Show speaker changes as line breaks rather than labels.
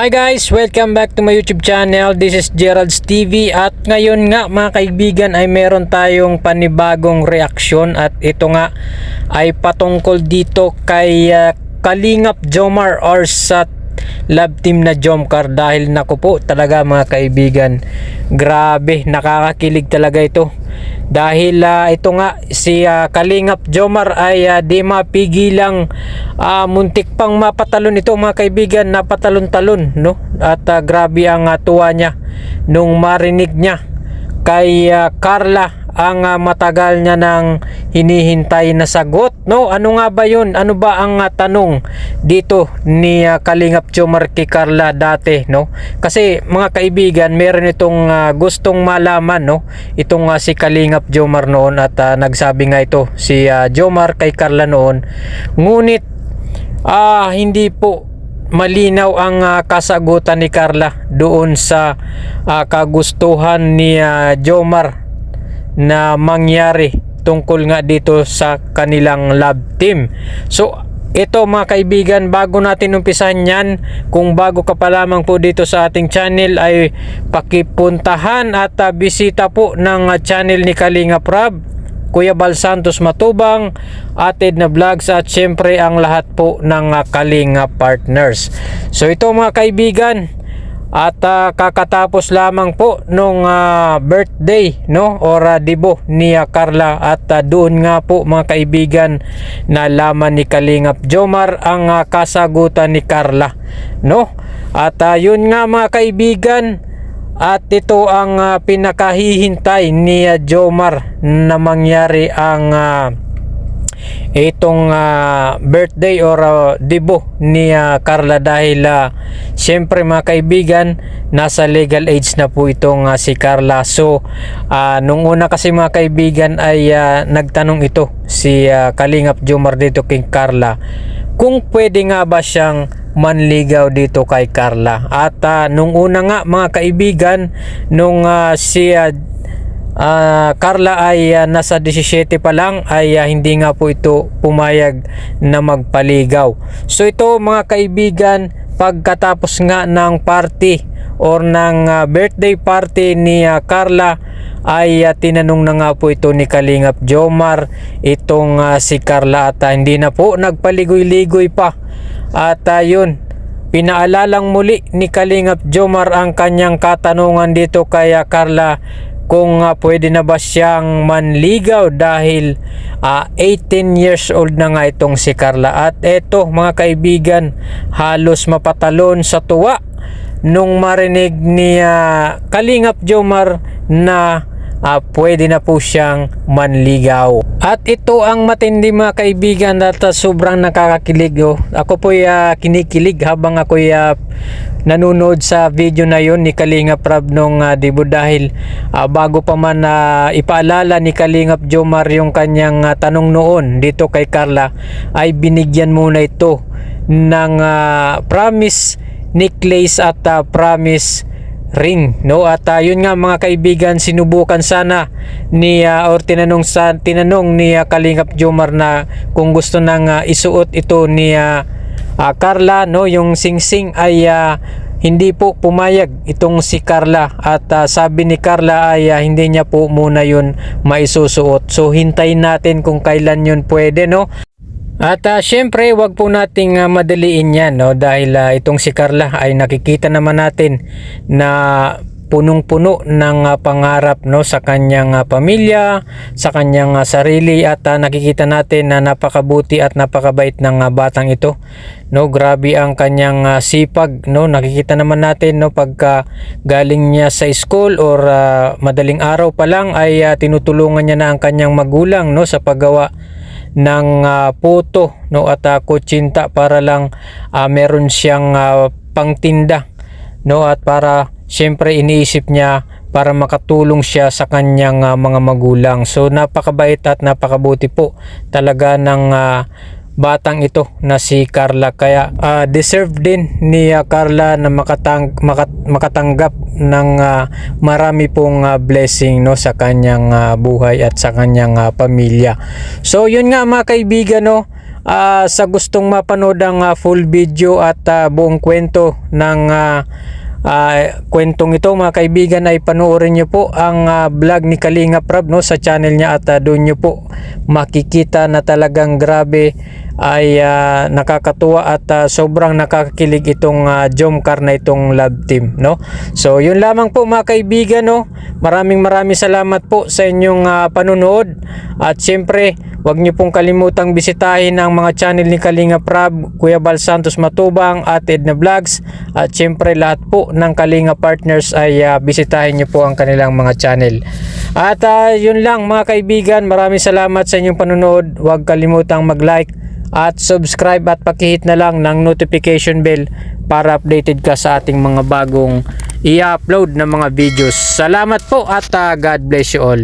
Hi guys! Welcome back to my YouTube channel. This is Gerald's TV at ngayon nga mga kaibigan ay meron tayong panibagong reaksyon at ito nga ay patungkol dito kay Kalingap Jomar or sa love team na Jomcar dahil naku po talaga mga kaibigan, grabe, nakakakilig talaga ito dahil ito nga si Kalingap Jomar ay di mapigilang muntik pang mapatalon ito mga kaibigan, napatalon-talon no, at grabe ang tuwa niya nung marinig niya kay Carla ang matagal niya nang hinihintay na sagot no. Ano nga ba yun? Ano ba ang tanong dito ni Kalingap Jomar kay Carla dati no? Kasi mga kaibigan, meron itong gustong malaman no, itong si Kalingap Jomar noon at nagsabi nga ito si Jomar kay Carla noon, ngunit hindi po malinaw ang kasagutan ni Carla doon sa kagustuhan ni Jomar na mangyari tungkol nga dito sa kanilang love team. So ito mga kaibigan, bago natin umpisahan yan, kung bago ka pa lamang po dito sa ating channel ay pakipuntahan at bisita po ng channel ni Kalingap Rab, Kuya Bal Santos Matubang, Ated na Vlogs at syempre ang lahat po ng Kalingap Partners. So ito mga kaibigan, at kakatapos lamang po nung birthday no or dibo ni Carla at doon nga po mga kaibigan nalaman ni Kalingap Jomar ang kasagutan ni Carla no. At yun nga mga kaibigan, at ito ang pinakahihintay ni Jomar na mangyari ang itong birthday or debo ni Carla dahil syempre mga kaibigan, nasa legal age na po itong si Carla. So nung una kasi mga kaibigan ay nagtanong ito si Kalingap Jomar dito kay Carla kung pwede nga ba siyang manligaw dito kay Carla. At nung una nga mga kaibigan, nung si Carla ay nasa 17 pa lang ay hindi nga po ito pumayag na magpaligaw. So ito mga kaibigan, pagkatapos nga ng party or ng birthday party ni Carla ay tinanong na nga po ito ni Kalingap Jomar itong si Carla at hindi na po nagpaligoy-ligoy pa. At yun, pinaalalang muli ni Kalingap Jomar ang kanyang katanungan dito kay Carla kung pwede na ba siyang manligaw dahil 18 years old na nga itong si Carla. At eto mga kaibigan, halos mapatalon sa tuwa nung marinig ni Kalingap Jomar na pwede na po siyang manligaw. At ito ang matindi mga kaibigan at sobrang nakakakilig Ako po kinikilig habang ako nanonood sa video na yon ni Kalingap Rab nung debo dahil bago pa man ipaalala ni Kalingap Jomar yung kanyang tanong noon dito kay Carla ay binigyan muna ito ng promise necklace at promise ring no. At yun nga mga kaibigan, sinubukan sana ni or tinanong ni Kalingap Jomar na kung gusto nang isuot ito ni Carla no, yung singsing ay hindi po pumayag itong si Carla at sabi ni Carla ay hindi niya po muna yun maisusuot. So hintayin natin kung kailan yun pwede no. At syempre wag po nating madaliin yan no, dahil itong si Carla ay nakikita naman natin na punong-puno ng pangarap no sa kanyang pamilya, sa kanyang sarili at nakikita natin na napakabuti at napakabait ng batang ito no. Grabe ang kanyang sipag no, nakikita naman natin no pagka galing niya sa school or madaling araw pa lang ay tinutulungan niya na ang kanyang magulang no sa paggawa ng puto no at kutsinta para lang meron siyang pangtinda no, at para syempre iniisip niya para makatulong siya sa kanyang mga magulang. So napakabait at napakabuti po talaga ng batang ito na si Carla, kaya deserve din ni Carla na makatanggap ng marami pong blessing no sa kanyang buhay at sa kanyang pamilya. So yun nga mga kaibigan no, sa gustong mapanood ang full video at buong kwento ng kwentong ito mga kaibigan, ay panoorin nyo po ang vlog ni Kalingap Rab, no, sa channel niya, at doon nyo po makikita na talagang grabe ay nakakatuwa at sobrang nakakakilig itong Jomcar na itong love team, no. So yun lamang po mga kaibigan, no. Maraming salamat po sa inyong panunood, at syempre huwag niyo pong kalimutang bisitahin ang mga channel ni Kalingap Rab, Kuya Bal Santos Matubang at Edna Vlogs, at syempre lahat po ng Kalingap partners ay bisitahin niyo po ang kanilang mga channel. At yun lang mga kaibigan, maraming salamat sa inyong panunood. Huwag kalimutang mag-like at subscribe at pakihit na lang ng notification bell para updated ka sa ating mga bagong i-upload na mga videos. Salamat po at God bless you all.